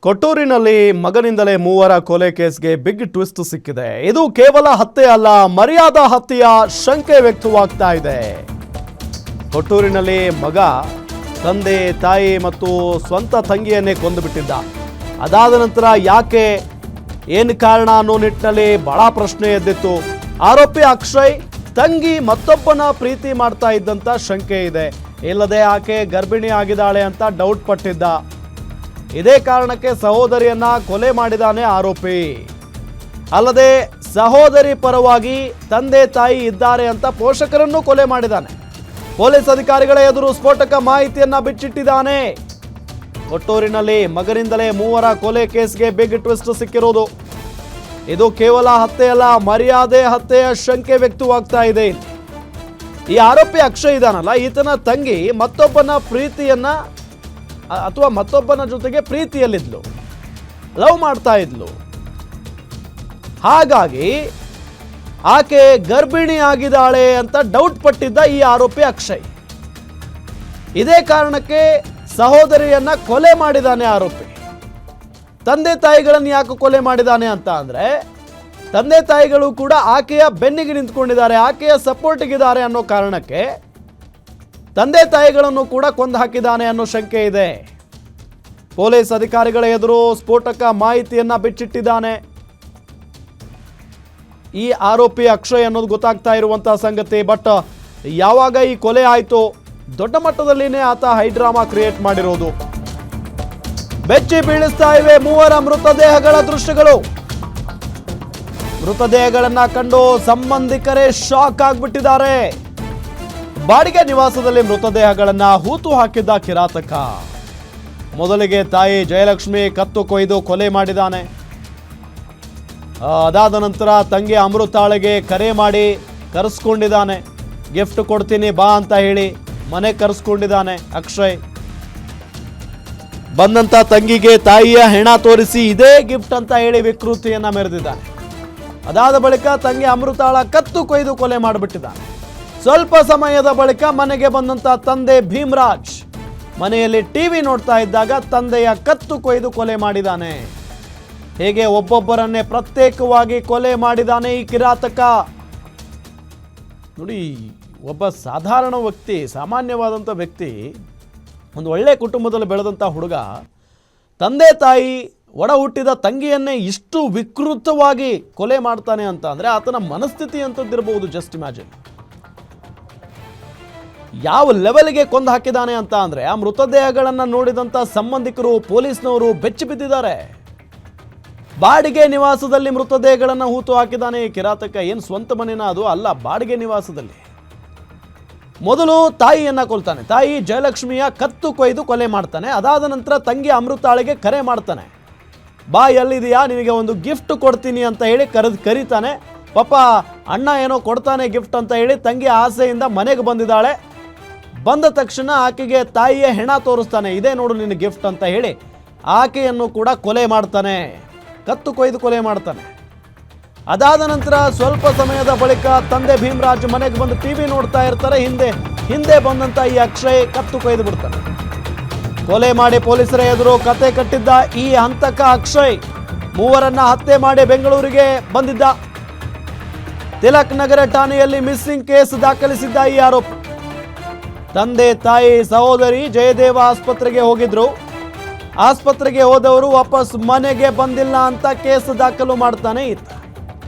ಕೊಟ್ಟೂರಿನಲ್ಲಿ ಮಗನಿಂದಲೇ ಮೂವರ ಕೊಲೆ ಕೇಸ್ಗೆ big twist ಸಿಕ್ಕಿದೆ. ಇದು ಕೇವಲ ಹತ್ಯೆ ಅಲ್ಲ, ಮರ್ಯಾದಾ ಹತ್ಯೆಯ ಶಂಕೆ ವ್ಯಕ್ತವಾಗ್ತಾ ಇದೆ. ಕೊಟ್ಟೂರಿನಲ್ಲಿ ಮಗ ತಂದೆ ತಾಯಿ ಮತ್ತು ಸ್ವಂತ ತಂಗಿಯನ್ನೇ ಕೊಂದು ಬಿಟ್ಟಿದ್ದ. ಅದಾದ ನಂತರ ಯಾಕೆ, ಏನು ಕಾರಣ ಅನ್ನೋ ನಿಟ್ಟಿನಲ್ಲಿ ಬಹಳ ಪ್ರಶ್ನೆ ಎದ್ದಿತ್ತು. ಆರೋಪಿ ಅಕ್ಷಯ್ ತಂಗಿ ಮತ್ತೊಬ್ಬನ ಪ್ರೀತಿ ಮಾಡ್ತಾ ಇದ್ದಂತ ಶಂಕೆ ಇದೆ. ಇಲ್ಲದೆ ಆಕೆ ಗರ್ಭಿಣಿ ಆಗಿದ್ದಾಳೆ ಅಂತ ಡೌಟ್ ಪಟ್ಟಿದ್ದ. ಇದೇ ಕಾರಣಕ್ಕೆ ಸಹೋದರಿಯನ್ನ ಕೊಲೆ ಮಾಡಿದಾನೆ ಆರೋಪಿ. ಅಲ್ಲದೆ ಸಹೋದರಿ ಪರವಾಗಿ ತಂದೆ ತಾಯಿ ಇದ್ದಾರೆ ಅಂತ ಪೋಷಕರನ್ನು ಕೊಲೆ ಮಾಡಿದಾನೆ. ಪೊಲೀಸ್ ಅಧಿಕಾರಿಗಳ ಎದುರು ಸ್ಫೋಟಕ ಮಾಹಿತಿಯನ್ನ ಬಿಚ್ಚಿಟ್ಟಿದ್ದಾನೆ. ಕೊಟ್ಟೂರಿನಲ್ಲಿ ಮಗನಿಂದಲೇ ಮೂವರ ಕೊಲೆ ಕೇಸ್ಗೆ ಬಿಗ್ ಟ್ವಿಸ್ಟ್ ಸಿಕ್ಕಿರೋದು. ಇದು ಕೇವಲ ಹತ್ಯೆ ಅಲ್ಲ, ಮರ್ಯಾದೆ ಹತ್ಯೆಯ ಶಂಕೆ ವ್ಯಕ್ತವಾಗ್ತಾ ಇದೆ. ಈ ಆರೋಪಿ ಅಕ್ಷಯ್ ಇದಾನಲ್ಲ, ಈತನ ತಂಗಿ ಮತ್ತೊಬ್ಬನ ಪ್ರೀತಿಯನ್ನ ಅಥವಾ ಮತ್ತೊಬ್ಬನ ಜೊತೆಗೆ ಪ್ರೀತಿಯಲ್ಲಿದ್ಲು, ಲವ್ ಮಾಡ್ತಾ ಇದ್ಲು. ಹಾಗಾಗಿ ಆಕೆ ಗರ್ಭಿಣಿ ಆಗಿದ್ದಾಳೆ ಅಂತ ಡೌಟ್ ಪಟ್ಟಿದ್ದ ಈ ಆರೋಪಿ ಅಕ್ಷಯ್. ಇದೇ ಕಾರಣಕ್ಕೆ ಸಹೋದರಿಯನ್ನ ಕೊಲೆ ಮಾಡಿದಾನೆ ಆರೋಪಿ. ತಂದೆ ತಾಯಿಗಳನ್ನು ಯಾಕೆ ಕೊಲೆ ಮಾಡಿದಾನೆ ಅಂತ ಅಂದ್ರೆ, ತಂದೆ ತಾಯಿಗಳು ಕೂಡ ಆಕೆಯ ಬೆನ್ನಿಗೆ ನಿಂತ್ಕೊಂಡಿದ್ದಾರೆ, ಆಕೆಯ ಸಪೋರ್ಟಿಗಿದ್ದಾರೆ ಅನ್ನೋ ಕಾರಣಕ್ಕೆ ತಂದೆ ತಾಯಿಗಳನ್ನು ಕೂಡ ಕೊಂದು ಹಾಕಿದ್ದಾನೆ ಅನ್ನೋ ಶಂಕೆ ಇದೆ. ಪೊಲೀಸ್ ಅಧಿಕಾರಿಗಳ ಎದುರು ಸ್ಫೋಟಕ ಮಾಹಿತಿಯನ್ನ ಬಿಚ್ಚಿಟ್ಟಿದ್ದಾನೆ ಈ ಆರೋಪಿ ಅಕ್ಷಯ್ ಅನ್ನೋದು ಗೊತ್ತಾಗ್ತಾ ಇರುವಂತಹ ಸಂಗತಿ. ಬಟ್ ಯಾವಾಗ ಈ ಕೊಲೆ ಆಯ್ತು, ದೊಡ್ಡ ಮಟ್ಟದಲ್ಲಿನೇ ಆತ ಹೈಡ್ರಾಮಾ ಕ್ರಿಯೇಟ್ ಮಾಡಿರೋದು. ಬೆಚ್ಚಿ ಬೀಳಿಸ್ತಾ ಇವೆ ಮೂವರ ಮೃತದೇಹಗಳ ದೃಶ್ಯಗಳು. ಮೃತದೇಹಗಳನ್ನ ಕಂಡು ಸಂಬಂಧಿಕರೇ ಶಾಕ್ ಆಗ್ಬಿಟ್ಟಿದ್ದಾರೆ. ಬಾಡಿಗೆ ನಿವಾಸದಲ್ಲಿ ಮೃತದೇಹಗಳನ್ನ ಹೂತು ಹಾಕಿದ್ದ ಕಿರಾತಕ. ಮೊದಲಿಗೆ ತಾಯಿ ಜಯಲಕ್ಷ್ಮಿ ಕತ್ತು ಕೊಯ್ದು ಕೊಲೆ ಮಾಡಿದ್ದಾನೆ. ಅದಾದ ನಂತರ ತಂಗಿ ಅಮೃತಾಳಿಗೆ ಕರೆ ಮಾಡಿ ಕರೆಸ್ಕೊಂಡಿದ್ದಾನೆ. ಗಿಫ್ಟ್ ಕೊಡ್ತೀನಿ ಬಾ ಅಂತ ಹೇಳಿ ಮನೆ ಕರೆಸ್ಕೊಂಡಿದ್ದಾನೆ ಅಕ್ಷಯ್. ಬಂದಂತ ತಂಗಿಗೆ ತಾಯಿಯ ಹೆಣ ತೋರಿಸಿ ಇದೇ ಗಿಫ್ಟ್ ಅಂತ ಹೇಳಿ ವಿಕೃತಿಯನ್ನ ಮೆರೆದಿದ್ದಾನೆ. ಅದಾದ ಬಳಿಕ ತಂಗಿ ಅಮೃತಾಳ ಕತ್ತು ಕೊಯ್ದು ಕೊಲೆ ಮಾಡಿಬಿಟ್ಟಿದ್ದಾನೆ. ಸ್ವಲ್ಪ ಸಮಯದ ಬಳಿಕ ಮನೆಗೆ ಬಂದಂತ ತಂದೆ ಭೀಮರಾಜ್ ಮನೆಯಲ್ಲಿ ಟಿವಿ ನೋಡ್ತಾ ಇದ್ದಾಗ ತಂದೆಯ ಕತ್ತು ಕೊಯ್ದು ಕೊಲೆ ಮಾಡಿದ್ದಾನೆ. ಹೇಗೆ ಒಬ್ಬೊಬ್ಬರನ್ನೇ ಪ್ರತ್ಯೇಕವಾಗಿ ಕೊಲೆ ಮಾಡಿದ್ದಾನೆ ಈ ಕಿರಾತಕ. ನೋಡಿ, ಒಬ್ಬ ಸಾಧಾರಣ ವ್ಯಕ್ತಿ, ಸಾಮಾನ್ಯವಾದಂಥ ವ್ಯಕ್ತಿ, ಒಂದು ಒಳ್ಳೆ ಕುಟುಂಬದಲ್ಲಿ ಬೆಳೆದಂಥ ಹುಡುಗ ತಂದೆ ತಾಯಿ ಒಡ ಹುಟ್ಟಿದ ತಂಗಿಯನ್ನೇ ಇಷ್ಟು ವಿಕೃತವಾಗಿ ಕೊಲೆ ಮಾಡ್ತಾನೆ ಅಂತ ಅಂದರೆ ಆತನ ಮನಸ್ಥಿತಿ ಅಂತದ್ದಿರಬಹುದು. ಜಸ್ಟ್ ಇಮ್ಯಾಜಿನ್ ಯಾವ ಲೆವೆಲ್ಗೆ ಕೊಂದು ಹಾಕಿದ್ದಾನೆ ಅಂತ ಅಂದರೆ, ಆ ಮೃತದೇಹಗಳನ್ನು ನೋಡಿದಂಥ ಸಂಬಂಧಿಕರು ಪೊಲೀಸ್ನವರು ಬೆಚ್ಚಿ ಬಿದ್ದಿದ್ದಾರೆ. ಬಾಡಿಗೆ ನಿವಾಸದಲ್ಲಿ ಮೃತದೇಹಗಳನ್ನು ಹೂತು ಹಾಕಿದ್ದಾನೆ ಈ ಕಿರಾತಕ. ಏನು ಸ್ವಂತ ಮನೆನ ಅದು ಅಲ್ಲ, ಬಾಡಿಗೆ ನಿವಾಸದಲ್ಲಿ. ಮೊದಲು ತಾಯಿಯನ್ನ ಕೊಲ್ತಾನೆ, ತಾಯಿ ಜಯಲಕ್ಷ್ಮಿಯ ಕತ್ತು ಕೊಯ್ದು ಕೊಲೆ ಮಾಡ್ತಾನೆ. ಅದಾದ ನಂತರ ತಂಗಿ ಅಮೃತಾಳಿಗೆ ಕರೆ ಮಾಡ್ತಾನೆ, ಬಾ ಎಲ್ಲಿದೆಯಾ, ನಿನಗೆ ಒಂದು ಗಿಫ್ಟ್ ಕೊಡ್ತೀನಿ ಅಂತ ಹೇಳಿ ಕರೀತಾನೆ. ಪಾಪ ಅಣ್ಣ ಏನೋ ಕೊಡ್ತಾನೆ ಗಿಫ್ಟ್ ಅಂತ ಹೇಳಿ ತಂಗಿ ಆಸೆಯಿಂದ ಮನೆಗೆ ಬಂದಿದ್ದಾಳೆ. ಬಂದ ತಕ್ಷಣ ಆಕೆಗೆ ತಾಯಿಯ ಹೆಣ ತೋರಿಸ್ತಾನೆ, ಇದೇ ನೋಡು ನಿನ್ನ ಗಿಫ್ಟ್ ಅಂತ ಹೇಳಿ ಆಕೆಯನ್ನು ಕೂಡ ಕೊಲೆ ಮಾಡ್ತಾನೆ, ಕತ್ತು ಕೊಯ್ದು ಕೊಲೆ ಮಾಡ್ತಾನೆ. ಅದಾದ ನಂತರ ಸ್ವಲ್ಪ ಸಮಯದ ಬಳಿಕ ತಂದೆ ಭೀಮರಾಜ್ ಮನೆಗೆ ಬಂದು ಟಿವಿ ನೋಡ್ತಾ ಇರ್ತಾರೆ. ಹಿಂದೆ ಬಂದಂತ ಈ ಅಕ್ಷಯ್ ಕತ್ತು ಕೊಯ್ದು ಬಿಡ್ತಾನೆ. ಕೊಲೆ ಮಾಡಿ ಪೊಲೀಸರ ಎದುರು ಕತೆ ಕಟ್ಟಿದ್ದ ಈ ಹಂತಕ ಅಕ್ಷಯ್ ಮೂವರನ್ನ ಹತ್ಯೆ ಮಾಡಿ ಬೆಂಗಳೂರಿಗೆ ಬಂದಿದ್ದ. ತಿಲಕ್ ನಗರ ಠಾಣೆಯಲ್ಲಿ ಮಿಸ್ಸಿಂಗ್ ಕೇಸ್ ದಾಖಲಿಸಿದ್ದ ಈ ಆರೋಪಿ. ತಂದೆ ತಾಯಿ ಸಹೋದರಿ ಜಯದೇವ ಆಸ್ಪತ್ರೆಗೆ ಹೋಗಿದ್ರು. ಆಸ್ಪತ್ರೆಗೆ ಹೋದವರು ವಾಪಸ್ ಮನೆಗೆ ಬಂದಿಲ್ಲ ಅಂತ ಕೇಸ್ ದಾಖಲು ಮಾಡ್ತಾನೆ ಈತ.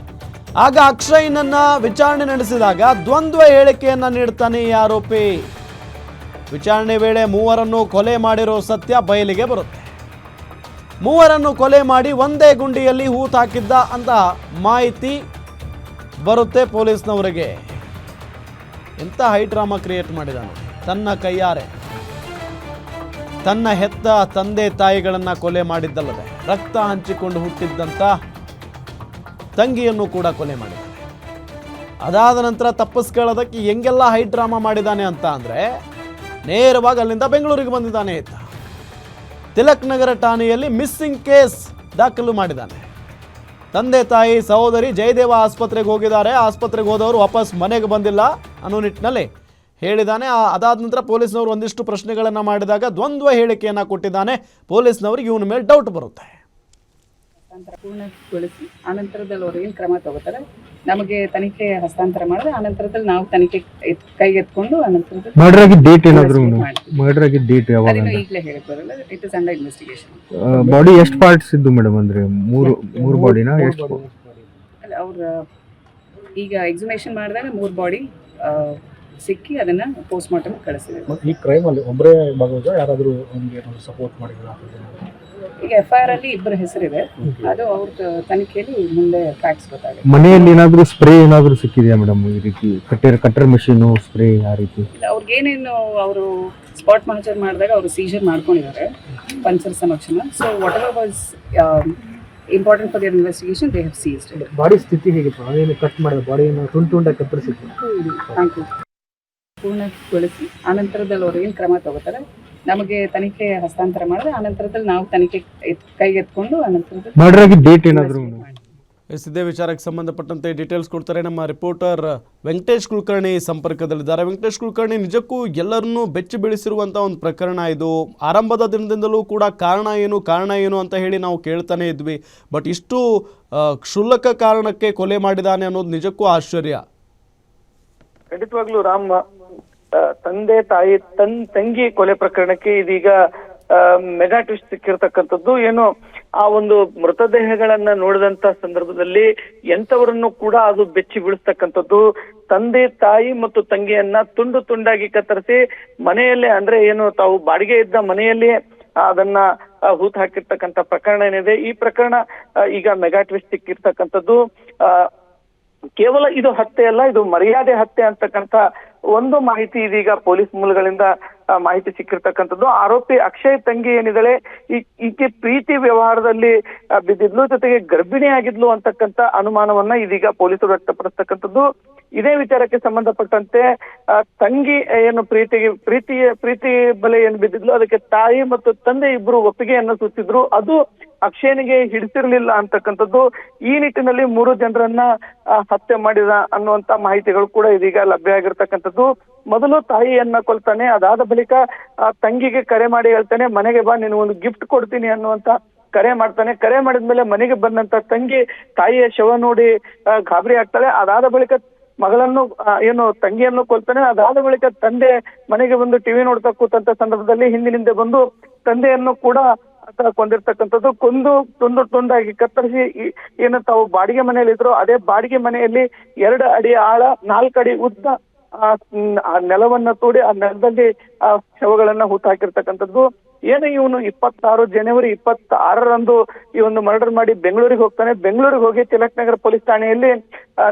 ಆಗ ಅಕ್ಷಯ್ನನ್ನ ವಿಚಾರಣೆ ನಡೆಸಿದಾಗ ದ್ವಂದ್ವ ಹೇಳಿಕೆಯನ್ನ ನೀಡ್ತಾನೆ ಈ ಆರೋಪಿ. ವಿಚಾರಣೆ ವೇಳೆ ಮೂವರನ್ನು ಕೊಲೆ ಮಾಡಿರೋ ಸತ್ಯ ಬಯಲಿಗೆ ಬರುತ್ತೆ. ಮೂವರನ್ನು ಕೊಲೆ ಮಾಡಿ ಒಂದೇ ಗುಂಡಿಯಲ್ಲಿ ಹೂತು ಹಾಕಿದ್ದ ಅಂತ ಮಾಹಿತಿ ಬರುತ್ತೆ ಪೊಲೀಸ್ನವರಿಗೆ. ಎಂಥ ಹೈಡ್ರಾಮಾ ಕ್ರಿಯೇಟ್ ಮಾಡಿದ ನೋಡಿ. ತನ್ನ ಕೈಯಾರೆ ತನ್ನ ಹೆತ್ತ ತಂದೆ ತಾಯಿಗಳನ್ನು ಕೊಲೆ ಮಾಡಿದ್ದಲ್ಲದೆ ರಕ್ತ ಹಂಚಿಕೊಂಡು ಹುಟ್ಟಿದ್ದಂಥ ತಂಗಿಯನ್ನು ಕೂಡ ಕೊಲೆ ಮಾಡಿದ್ದಾನೆ. ಅದಾದ ನಂತರ ತಪ್ಪಿಸ್ಕೊಳ್ಳೋದಕ್ಕೆ ಹೆಂಗೆಲ್ಲ ಹೈಡ್ರಾಮಾ ಮಾಡಿದ್ದಾನೆ ಅಂತ ಅಂದರೆ, ನೇರವಾಗಿ ಅಲ್ಲಿಂದ ಬೆಂಗಳೂರಿಗೆ ಬಂದಿದ್ದಾನೆ ಈತ. ತಿಲಕ್ ನಗರ ಠಾಣೆಯಲ್ಲಿ ಮಿಸ್ಸಿಂಗ್ ಕೇಸ್ ದಾಖಲು ಮಾಡಿದ್ದಾನೆ. ತಂದೆ ತಾಯಿ ಸಹೋದರಿ ಜಯದೇವ ಆಸ್ಪತ್ರೆಗೆ ಹೋಗಿದ್ದಾರೆ. ಆಸ್ಪತ್ರೆಗೆ ಹೋದವರು ವಾಪಸ್ ಮನೆಗೆ ಬಂದಿಲ್ಲ ಅನ್ನೋ ನಿಟ್ಟಿನಲ್ಲಿ ಹೇಳಿದ್ದಾನೆ. ಅದಾದ ನಂತರ ಪೊಲೀಸ್ನವರು ಒಂದಿಷ್ಟು ಪ್ರಶ್ನೆಗಳನ್ನು ಮಾಡಿದಾಗ ದ್ವಂದ್ವ ಹೇಳಿಕೆಯನ್ನು ಕೊಟ್ಟಿದ್ದಾನೆ. ಪೊಲೀಸ್ನವರಿಗೆ ಇವನ ಮೇಲೆ ಡೌಟ್ ಬರುತ್ತೆ. ಪೂರ್ಣಗೊಳಿಸಿ ಆನಂತರದಲ್ಲಿ ಅವ್ರು ಏನು ಕ್ರಮ ತಗೋತಾರೆ ನಮಗೆ ತನಿಖೆ ಹಸ್ತಾಂತರ ಮಾಡಿದ್ರೆ ಆನಂತರದಲ್ಲಿ ನಾವು ತನಿಖೆ ಕೈಗೆತ್ಕೊಂಡು ಆನಂತರದಲ್ಲಿ ಮರ್ಡರ್ ಆಗಿ ಡೇಟ್ ಏನಾದ್ರು ಮರ್ಡರ್ ಆಗಿ ಡೇಟ್ ಯಾವಾಗ ಅದನ್ನು ಈಗಲೇ ಹೇಳಕ್ ಬರಲ್ಲ. It is under investigation. Body ಎಷ್ಟು ಪಾರ್ಟ್ಸ್ ಇದ್ದು ಮೇಡಮ್? ಅಂದ್ರೆ ಮೂರು ಬಾಡಿನಾ? ಎಷ್ಟು ಅಲ್ಲ, ಅವ್ರ ಈಗ ಎಕ್ಸುಮೇಷನ್ ಮಾಡಿದಾಗ 3 ಬಾಡಿ ಸಿಕ್ಕಿ ಅದನ್ನ ಪೋಸ್ಟ್ ಮಾರ್ಟಮ್ ಕಳಿಸಿದೆ. ಈ ಕ್ರೈಮ್ ಅಲ್ಲಿ ಒಬ್ಬರೇ ಭಾಗವಹಿಸಿದ ಯಾರಾದರೂ ಸಪೋರ್ಟ್ ಮಾಡಿದ್ರು? ಈಗ FIR ಅಲ್ಲಿ 2 ಹೆಸರಿದೆ. ಅದು ಅವ್ರ ತನಿಖೆಯಲ್ಲಿ ಮುಂದೆ ಫ್ಯಾಕ್ಟ್ಸ್ ಗೊತ್ತಾಗುತ್ತೆ. ಮನೆಯಲ್ಲಿ ಏನಾದ್ರು ಸ್ಪ್ರೇ ಏನಾದ್ರು ಸಿಕ್ಕಿದೆಯಾ ಮೇಡಮ್? ಈ ರೀತಿ ಕಟ್ಟರ್ ಮೆಷಿನ್ ಸ್ಪ್ರೇ ಆ ರೀತಿ ಅವ್ರಿಗೆ ಏನೇನು ಅವರು ಸ್ಪಾಟ್ ಮಾನಿಟರ್ ಮಾಡಿದಾಗ ಅವರು ಸೀಜರ್ ಮಾಡ್ಕೊಂಡಿದ್ದಾರೆ ಪಂಚರ್ ಸಮಕ್ಷಮ. So whatever was important for their investigation they have seized. Body ಸ್ಥಿತಿ ಹೇಗಿತ್ತು? ಅದೇನು ಕಟ್ ಮಾಡಿದ ಬಾಡಿಯನ್ನು ತುಂಡಾಗಿ ಕತ್ತರಿಸಿದ್ರು. Thank you. ಪೂರ್ಣಗೊಳಿಸಿ ಆನಂತರದಲ್ಲಿ ಅವ್ರು ಏನು ಕ್ರಮ ತಗೋತಾರೆ ನಮಗೆ ತನಿಖೆ ಹಸ್ತಾಂತರ ಮಾಡಿದ್ರೆ ಆನಂತರದಲ್ಲಿ ನಾವು ತನಿಖೆ ಕೈಗೆತ್ಕೊಂಡು ಆನಂತರದಲ್ಲಿ ಮರ್ಡರ್ ಆಗಿ ಡೇಟ್ ಏನಾದ್ರು ಇದೇ ವಿಚಾರಕ್ಕೆ ಸಂಬಂಧಪಟ್ಟಂತೆ ಡೀಟೇಲ್ಸ್ ಕೊಡ್ತಾರೆ ನಮ್ಮ ರಿಪೋರ್ಟರ್ ವೆಂಕಟೇಶ್ ಕುಲಕರ್ಣಿ ಸಂಪರ್ಕದಲ್ಲಿದ್ದಾರೆ. ವೆಂಕಟೇಶ್ ಕುಲಕರ್ಣಿ, ನಿಜಕ್ಕೂ ಎಲ್ಲರನ್ನೂ ಬೆಚ್ಚಿ ಬೀಳಿಸಿರುವಂಥ ಒಂದು ಪ್ರಕರಣ ಇದು. ಆರಂಭದ ದಿನದಿಂದಲೂ ಕೂಡ ಕಾರಣ ಏನು ಅಂತ ಹೇಳಿ ನಾವು ಕೇಳ್ತಾನೆ ಇದ್ವಿ. ಬಟ್ ಇಷ್ಟು ಕ್ಷುಲ್ಲಕ ಕಾರಣಕ್ಕೆ ಕೊಲೆ ಮಾಡಿದಾನೆ ಅನ್ನೋದು ನಿಜಕ್ಕೂ ಆಶ್ಚರ್ಯ. ಖಂಡಿತವಾಗ್ಲೂ ರಾಮ್, ತಂದೆ ತಾಯಿ ತಂಗಿ ಕೊಲೆ ಪ್ರಕರಣಕ್ಕೆ ಇದೀಗ ಮೆಗಾ ಟ್ವಿಸ್ಟ್ ಸಿಕ್ಕಿರ್ತಕ್ಕಂಥದ್ದು. ಏನು ಆ ಒಂದು ಮೃತದೇಹಗಳನ್ನ ನೋಡಿದಂತ ಸಂದರ್ಭದಲ್ಲಿ ಎಂತವರನ್ನು ಕೂಡ ಅದು ಬೆಚ್ಚಿ ಬೀಳಿಸ್ತಕ್ಕಂಥದ್ದು. ತಂದೆ ತಾಯಿ ಮತ್ತು ತಂಗಿಯನ್ನ ತುಂಡು ತುಂಡಾಗಿ ಕತ್ತರಿಸಿ ಮನೆಯಲ್ಲೇ, ಅಂದ್ರೆ ಏನು ತಾವು ಬಾಡಿಗೆ ಇದ್ದ ಮನೆಯಲ್ಲಿಯೇ ಅದನ್ನ ಹೂತು ಹಾಕಿರ್ತಕ್ಕಂಥ ಪ್ರಕರಣ ಏನಿದೆ, ಈ ಪ್ರಕರಣ ಈಗ ಮೆಗಾ ಟ್ವಿಸ್ಟ್ ಸಿಕ್ಕಿರ್ತಕ್ಕಂಥದ್ದು. ಕೇವಲ ಇದು ಹತ್ಯೆ ಅಲ್ಲ, ಇದು ಮರ್ಯಾದೆ ಹತ್ಯೆ ಅಂತಕ್ಕಂಥ ಒಂದು ಮಾಹಿತಿ ಇದೀಗ ಪೊಲೀಸ್ ಮೂಲಗಳಿಂದ ಮಾಹಿತಿ ಸಿಕ್ಕಿರ್ತಕ್ಕಂಥದ್ದು. ಆರೋಪಿ ಅಕ್ಷಯ್ ತಂಗಿ ಏನಿದ್ದಾಳೆ, ಈಕೆ ಪ್ರೀತಿ ವ್ಯವಹಾರದಲ್ಲಿ ಬಿದ್ದಿದ್ಲು, ಜೊತೆಗೆ ಗರ್ಭಿಣಿ ಆಗಿದ್ಲು ಅಂತಕ್ಕಂಥ ಅನುಮಾನವನ್ನ ಇದೀಗ ಪೊಲೀಸರು ವ್ಯಕ್ತಪಡಿಸ್ತಕ್ಕಂಥದ್ದು. ಇದೇ ವಿಚಾರಕ್ಕೆ ಸಂಬಂಧಪಟ್ಟಂತೆ ತಂಗಿ ಏನು ಪ್ರೀತಿ ಬಲೆ ಏನು ಬಿದ್ದಿದ್ಲು, ಅದಕ್ಕೆ ತಾಯಿ ಮತ್ತು ತಂದೆ ಇಬ್ರು ಒಪ್ಪಿಗೆಯನ್ನು ಸೂಚಿಸಿದ್ರು. ಅದು ಅಕ್ಷಯನಿಗೆ ಹಿಡಿಸಿರ್ಲಿಲ್ಲ ಅಂತಕ್ಕಂಥದ್ದು. ಈ ನಿಟ್ಟಿನಲ್ಲಿ 3 ಜನರನ್ನ ಹತ್ಯೆ ಮಾಡಿದ ಅನ್ನುವಂತ ಮಾಹಿತಿಗಳು ಕೂಡ ಇದೀಗ ಲಭ್ಯ ಆಗಿರ್ತಕ್ಕಂಥದ್ದು. ಮೊದಲು ತಾಯಿಯನ್ನ ಕೊಲ್ತಾನೆ, ಅದಾದ ಬಳಿಕ ತಂಗಿಗೆ ಕರೆ ಮಾಡಿ ಹೇಳ್ತಾನೆ, ಮನೆಗೆ ಬಾ, ನೀನು ಒಂದು ಗಿಫ್ಟ್ ಕೊಡ್ತೀನಿ ಅನ್ನುವಂತ ಕರೆ ಮಾಡ್ತಾನೆ. ಕರೆ ಮಾಡಿದ್ಮೇಲೆ ಮನೆಗೆ ಬಂದಂತ ತಂಗಿ ತಾಯಿಯ ಶವ ನೋಡಿ ಗಾಬರಿ ಆಗ್ತಾಳೆ. ಅದಾದ ಬಳಿಕ ಮಗಳನ್ನು ಏನು ತಂಗಿಯನ್ನು ಕೊಲ್ತಾನೆ. ಅದಾದ ಬಳಿಕ ತಂದೆ ಮನೆಗೆ ಬಂದು ಟಿವಿ ನೋಡ್ತಾ ಕೂತಂತ ಸಂದರ್ಭದಲ್ಲಿ ಹಿಂದಿನಿಂದ ಬಂದು ತಂದೆಯನ್ನು ಕೂಡ ಕೊಂದಿರ್ತಕ್ಕಂಥದ್ದು. ಕೊಂದು ತುಂಡಾಗಿ ಕತ್ತರಿಸಿ ಏನು ತಾವು ಬಾಡಿಗೆ ಮನೆಯಲ್ಲಿ ಇದ್ರು ಅದೇ ಬಾಡಿಗೆ ಮನೆಯಲ್ಲಿ 2 ಅಡಿ ಆಳ 4 ಅಡಿ ಉದ್ದ ಆ ನೆಲವನ್ನ ತೋಡಿ ಆ ನೆಲದಲ್ಲಿ ಆ ಶವಗಳನ್ನ ಹೂತು ಹಾಕಿರ್ತಕ್ಕಂಥದ್ದು. ಏನು ಇವನು 26 ಜನವರಿ 26ರಂದು ಈ ಒಂದು ಮರ್ಡರ್ ಮಾಡಿ ಬೆಂಗಳೂರಿಗೆ ಹೋಗ್ತಾನೆ. ಬೆಂಗಳೂರಿಗೆ ಹೋಗಿ ತಿಲಕ್ ನಗರ ಪೊಲೀಸ್ ಠಾಣೆಯಲ್ಲಿ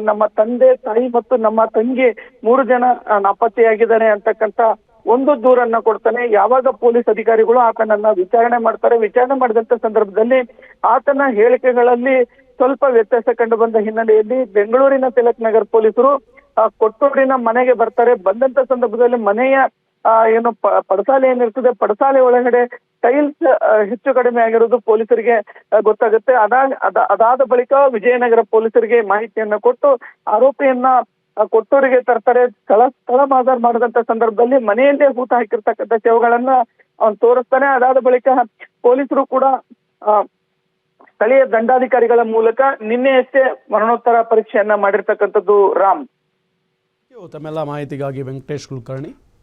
ನಮ್ಮ ತಂದೆ ತಾಯಿ ಮತ್ತು ನಮ್ಮ ತಂಗಿ 3 ಜನ ನಾಪತ್ತೆಯಾಗಿದ್ದಾರೆ ಅಂತಕ್ಕಂಥ ಒಂದು ದೂರನ್ನ ಕೊಡ್ತಾನೆ. ಯಾವಾಗ ಪೊಲೀಸ್ ಅಧಿಕಾರಿಗಳು ಆತನನ್ನ ವಿಚಾರಣೆ ಮಾಡ್ತಾರೆ, ವಿಚಾರಣೆ ಮಾಡಿದಂತ ಸಂದರ್ಭದಲ್ಲಿ ಆತನ ಹೇಳಿಕೆಗಳಲ್ಲಿ ಸ್ವಲ್ಪ ವ್ಯತ್ಯಾಸ ಕಂಡು ಬಂದ ಹಿನ್ನೆಲೆಯಲ್ಲಿ ಬೆಂಗಳೂರಿನ ತಿಲಕ್ ನಗರ್ ಪೊಲೀಸರು ಕೊಟ್ಟೂರಿನ ಮನೆಗೆ ಬರ್ತಾರೆ. ಬಂದಂತ ಸಂದರ್ಭದಲ್ಲಿ ಮನೆಯ ಏನು ಪಡಸಾಲೆ ಏನಿರ್ತದೆ, ಪಡಸಾಲೆ ಒಳಗಡೆ ಟೈಲ್ಸ್ ಹೆಚ್ಚು ಕಡಿಮೆ ಆಗಿರೋದು ಪೊಲೀಸರಿಗೆ ಗೊತ್ತಾಗುತ್ತೆ. ಅದಾದ ಬಳಿಕ ವಿಜಯನಗರ ಪೊಲೀಸರಿಗೆ ಮಾಹಿತಿಯನ್ನ ಕೊಟ್ಟು ಆರೋಪಿಯನ್ನ ಕೊಟ್ಟೂರಿಗೆ ತರ್ತಾರೆ. ಸ್ಥಳ ಮಾದಾರ್ ಮಾಡಿದಂತ ಸಂದರ್ಭದಲ್ಲಿ ಮನೆಯಲ್ಲೇ ಹೂತು ಹಾಕಿರ್ತಕ್ಕಂಥ ಶವಗಳನ್ನ ಅವನು ತೋರಿಸ್ತಾನೆ. ಅದಾದ ಬಳಿಕ ಪೊಲೀಸರು ಕೂಡ ಸ್ಥಳೀಯ ದಂಡಾಧಿಕಾರಿಗಳ ಮೂಲಕ ನಿನ್ನೆಯಷ್ಟೇ ಮರಣೋತ್ತರ ಪರೀಕ್ಷೆಯನ್ನ ಮಾಡಿರ್ತಕ್ಕಂಥದ್ದು. ರಾಮ್, ತಮ್ಮೆಲ್ಲ ಮಾಹಿತಿಗಾಗಿ ವೆಂಕಟೇಶ್ ಕುಲಕರ್ಣಿ.